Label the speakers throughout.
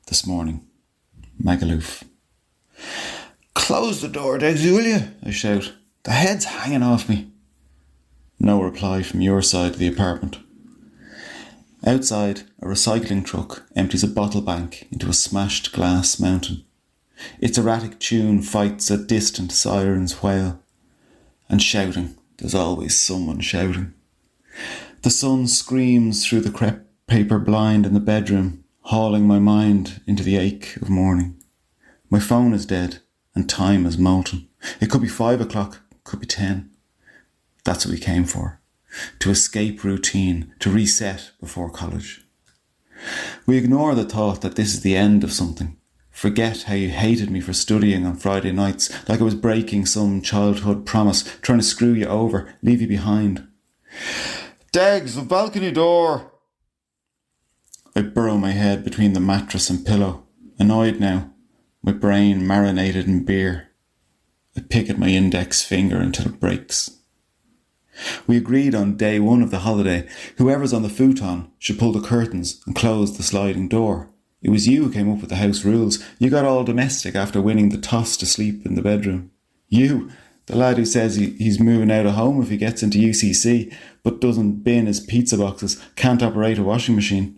Speaker 1: This morning, Magaluf. "Close the door, Deggsy, will you?" I shout. "The head's hanging off me." No reply from your side of the apartment. Outside, a recycling truck empties a bottle bank into a smashed glass mountain. Its erratic tune fights a distant siren's wail. And shouting, there's always someone shouting. The sun screams through the crepe paper blind in the bedroom, hauling my mind into the ache of morning. My phone is dead, and time is molten. It could be 5 o'clock, could be 10. That's what we came for. To escape routine, to reset before college. We ignore the thought that this is the end of something. Forget how you hated me for studying on Friday nights, like I was breaking some childhood promise, trying to screw you over, leave you behind. "Deggs, the balcony door!" I burrow my head between the mattress and pillow, annoyed now, my brain marinated in beer. I pick at my index finger until it breaks. We agreed on day one of the holiday, whoever's on the futon should pull the curtains and close the sliding door. It was you who came up with the house rules. You got all domestic after winning the toss to sleep in the bedroom. You, the lad who says he's moving out of home if he gets into UCC, but doesn't bin his pizza boxes, can't operate a washing machine.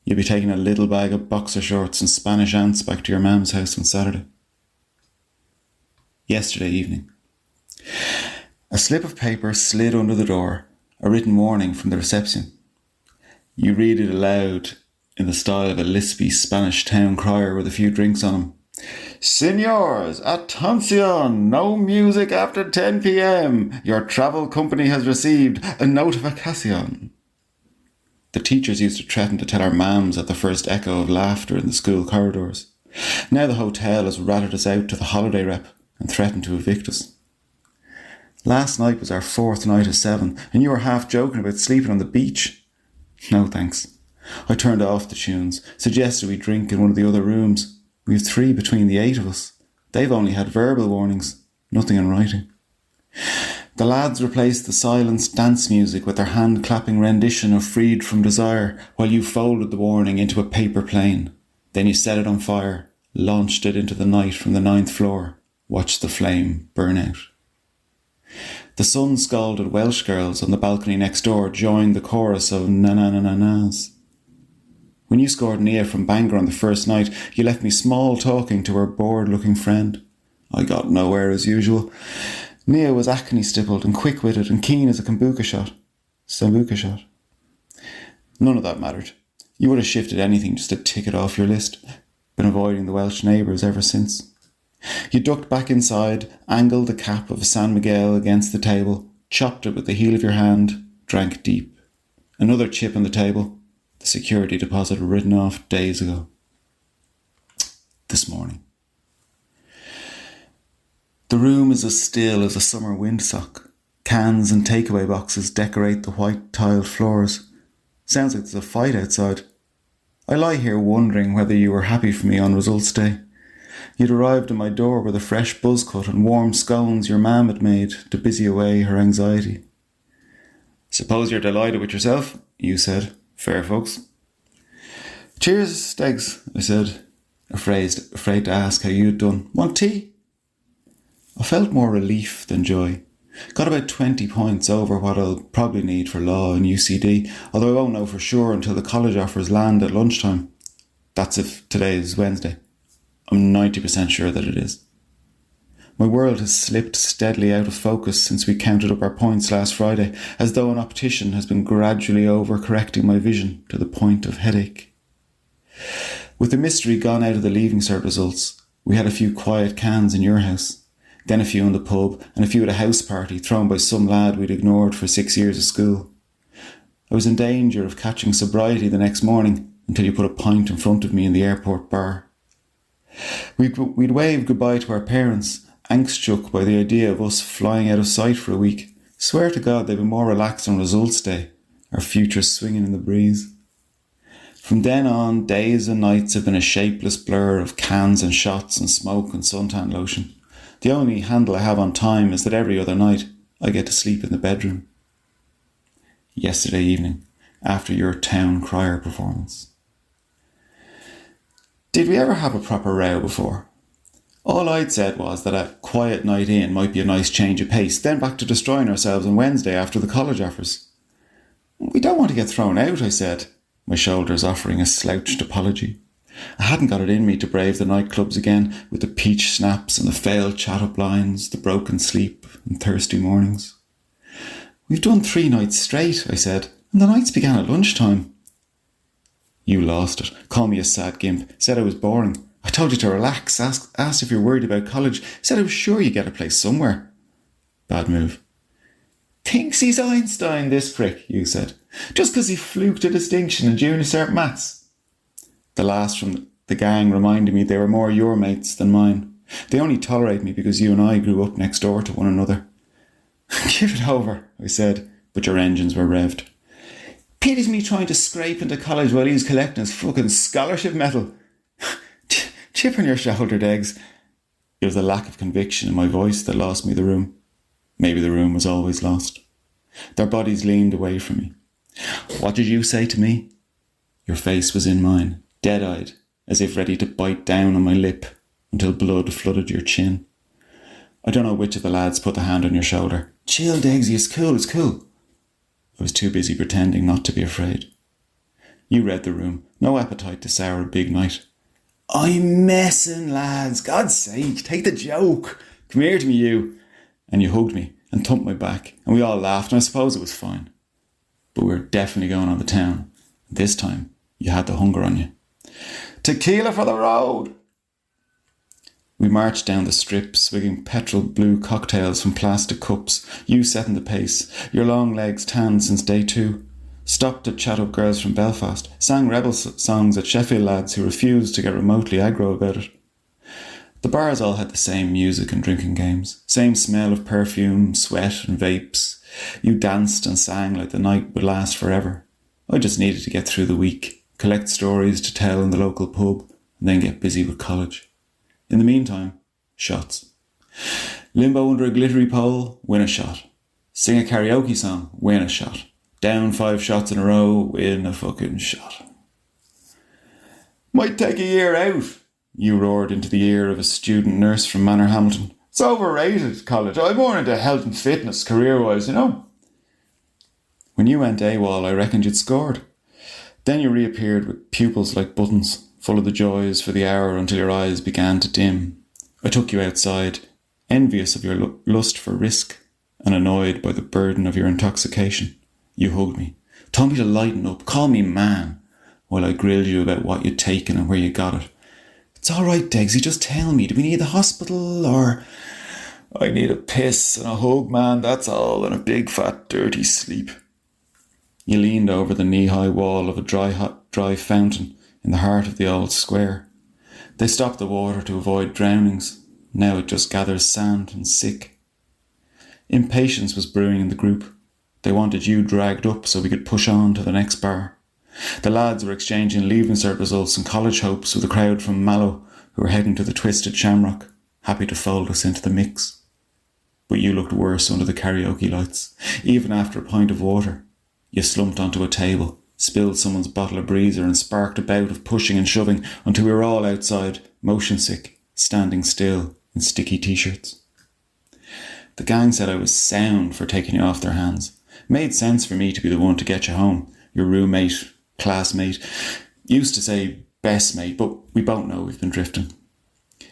Speaker 1: You'll be taking a little bag of boxer shorts and Spanish ants back to your mum's house on Saturday. Yesterday evening. A slip of paper slid under the door, a written warning from the reception. You read it aloud in the style of a lispy Spanish town crier with a few drinks on him. "Signors, attention! No music after 10 p.m. Your travel company has received a notification." The teachers used to threaten to tell our mams at the first echo of laughter in the school corridors. Now the hotel has ratted us out to the holiday rep and threatened to evict us. Last night was our 4th night of 7, and you were half joking about sleeping on the beach. No thanks. I turned off the tunes, suggested we drink in one of the other rooms. We have 3 between the 8 of us. They've only had verbal warnings, nothing in writing. The lads replaced the silenced dance music with their hand-clapping rendition of Freed from Desire, while you folded the warning into a paper plane. Then you set it on fire, launched it into the night from the 9th floor, watched the flame burn out. The sun-scalded Welsh girls on the balcony next door joined the chorus of na-na-na-na-nas. When you scored Nia from Bangor on the first night, you left me small talking to her bored-looking friend. I got nowhere as usual. Nia was acne-stippled and quick-witted and keen as a sambuca shot. None of that mattered. You would have shifted anything just to tick it off your list. Been avoiding the Welsh neighbours ever since. You ducked back inside, angled the cap of a San Miguel against the table, chopped it with the heel of your hand, drank deep. Another chip on the table, the security deposit written off days ago. This morning. The room is as still as a summer windsock. Cans and takeaway boxes decorate the white tiled floors. Sounds like there's a fight outside. I lie here wondering whether you were happy for me on results day. You'd arrived at my door with a fresh buzz cut and warm scones your mam had made to busy away her anxiety. "Suppose you're delighted with yourself," you said. "Fair folks." "Cheers, Steggs," I said, afraid to ask how you'd done. "Want tea?" I felt more relief than joy. Got about 20 points over what I'll probably need for law and UCD, although I won't know for sure until the college offers land at lunchtime. That's if today is Wednesday. I'm 90% sure that it is. My world has slipped steadily out of focus since we counted up our points last Friday, as though an optician has been gradually overcorrecting my vision to the point of headache. With the mystery gone out of the Leaving Cert results, we had a few quiet cans in your house, then a few in the pub, and a few at a house party thrown by some lad we'd ignored for 6 years of school. I was in danger of catching sobriety the next morning until you put a pint in front of me in the airport bar. We'd waved goodbye to our parents, angst-struck by the idea of us flying out of sight for a week. Swear to God they've been more relaxed on results day, our futures swinging in the breeze. From then on, days and nights have been a shapeless blur of cans and shots and smoke and suntan lotion. The only handle I have on time is that every other night I get to sleep in the bedroom. Yesterday evening, after your town crier performance. Did we ever have a proper row before? All I'd said was that a quiet night in might be a nice change of pace, then back to destroying ourselves on Wednesday after the college offers. We don't want to get thrown out, I said, my shoulders offering a slouched apology. I hadn't got it in me to brave the nightclubs again, with the peach snaps and the failed chat-up lines, the broken sleep and thirsty mornings. We've done 3 nights straight, I said, and the nights began at lunchtime. You lost it, called me a sad gimp, said I was boring. I told you to relax, asked if you're worried about college, said I was sure you'd get a place somewhere. Bad move. Thinks he's Einstein, this prick, you said, just because he fluked a distinction in junior cert maths. The last from the gang reminded me they were more your mates than mine. They only tolerate me because you and I grew up next door to one another. Give it over, I said, but your engines were revved. Pities me trying to scrape into college while he's collecting his fucking scholarship medal. Chip on your shoulder, Deggs. It was the lack of conviction in my voice that lost me the room. Maybe the room was always lost. Their bodies leaned away from me. What did you say to me? Your face was in mine, dead-eyed, as if ready to bite down on my lip until blood flooded your chin. I don't know which of the lads put the hand on your shoulder. Chill, Deggsy, it's cool. I was too busy pretending not to be afraid. You read the room, no appetite to sour a big night. I'm messing, lads, God's sake, take the joke. Come here to me, you. And you hugged me and thumped my back, and we all laughed, and I suppose it was fine. But we were definitely going on the town. This time, you had the hunger on you. Tequila for the road! We marched down the strip, swigging petrol blue cocktails from plastic cups, you setting the pace, your long legs tanned since day 2. Stopped to chat up girls from Belfast, sang rebel songs at Sheffield lads who refused to get remotely aggro about it. The bars all had the same music and drinking games, same smell of perfume, sweat and vapes. You danced and sang like the night would last forever. I just needed to get through the week, collect stories to tell in the local pub, and then get busy with college. In the meantime, shots. Limbo under a glittery pole, win a shot. Sing a karaoke song, win a shot. Down 5 shots in a row, win a fucking shot. Might take a year out, you roared into the ear of a student nurse from Manor Hamilton. It's overrated, college. I'm more into health and fitness, career-wise, you know. When you went AWOL, I reckoned you'd scored. Then you reappeared with pupils like buttons, full of the joys for the hour until your eyes began to dim. I took you outside, envious of your lust for risk and annoyed by the burden of your intoxication. You hugged me, told me to lighten up, call me man, while I grilled you about what you'd taken and where you got it. It's all right, Deggsy, just tell me, do we need the hospital or... I need a piss and a hug, man, that's all, and a big fat dirty sleep. You leaned over the knee-high wall of a dry fountain in the heart of the old square. They stopped the water to avoid drownings. Now it just gathers sand and sick. Impatience was brewing in the group. They wanted you dragged up so we could push on to the next bar. The lads were exchanging leaving cert results and college hopes with a crowd from Mallow who were heading to the Twisted Shamrock, happy to fold us into the mix. But you looked worse under the karaoke lights. Even after a pint of water, you slumped onto a table, spilled someone's bottle of breezer and sparked a bout of pushing and shoving until we were all outside, motion sick, standing still in sticky t-shirts. The gang said I was sound for taking you off their hands. Made sense for me to be the one to get you home. Your roommate, classmate, used to say best mate, but we both know we've been drifting.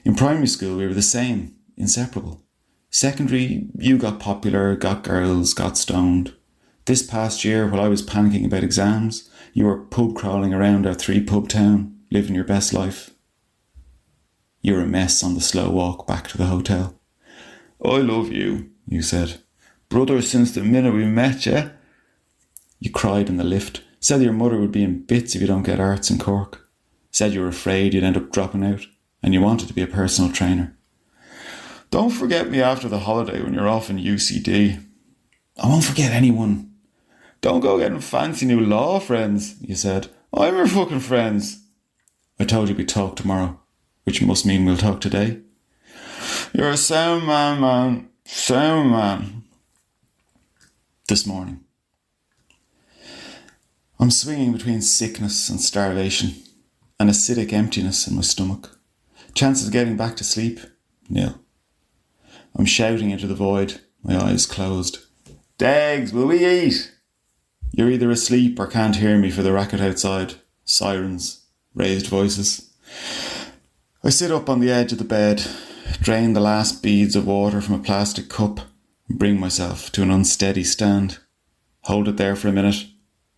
Speaker 1: In primary school we were the same, inseparable. Secondary, you got popular, got girls, got stoned. This past year, while I was panicking about exams, you were pub crawling around our 3-pub town, living your best life. You were a mess on the slow walk back to the hotel. I love you, you said. Brother since the minute we met, yeah? You cried in the lift, said your mother would be in bits if you don't get arts in Cork. Said you were afraid you'd end up dropping out, and you wanted to be a personal trainer. Don't forget me after the holiday when you're off in UCD. I won't forget anyone. Don't go getting fancy new law friends, you said. I'm your fucking friends. I told you we'd talk tomorrow, which must mean we'll talk today. You're a sound man, man. Sound man. This morning. I'm swinging between sickness and starvation, an acidic emptiness in my stomach. Chances of getting back to sleep? Nil. I'm shouting into the void, my eyes closed. Degs, will we eat? You're either asleep or can't hear me for the racket outside. Sirens, raised voices. I sit up on the edge of the bed, drain the last beads of water from a plastic cup, and bring myself to an unsteady stand. Hold it there for a minute.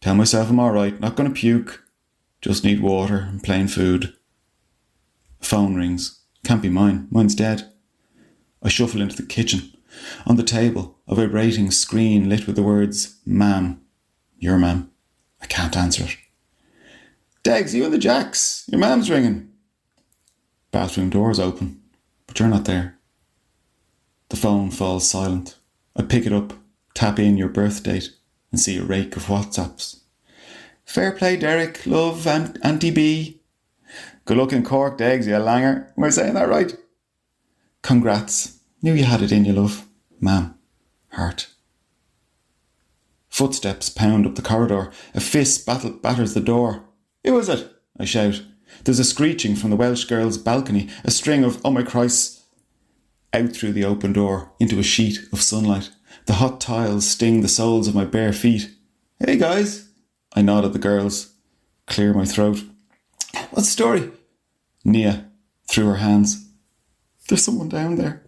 Speaker 1: Tell myself I'm alright, not going to puke. Just need water and plain food. Phone rings. Can't be mine. Mine's dead. I shuffle into the kitchen. On the table, a vibrating screen lit with the words, Ma'am. Your ma'am. I can't answer it. Degs, you and the Jacks. Your ma'am's ringing. Bathroom door's open, but you're not there. The phone falls silent. I pick it up, tap in your birth date, and see a rake of WhatsApps. Fair play, Derek. Love, Auntie B. Good luck in Cork, Degs, you langer. Am I saying that right? Congrats. Knew you had it in you, love. Ma'am. Heart. Footsteps pound up the corridor. A fist batters the door. Who is it? I shout. There's a screeching from the Welsh girl's balcony. A string of, oh my Christ. Out through the open door, into a sheet of sunlight. The hot tiles sting the soles of my bare feet. Hey guys. I nod at the girls. Clear my throat. What's the story? Nia threw her hands. There's someone down there.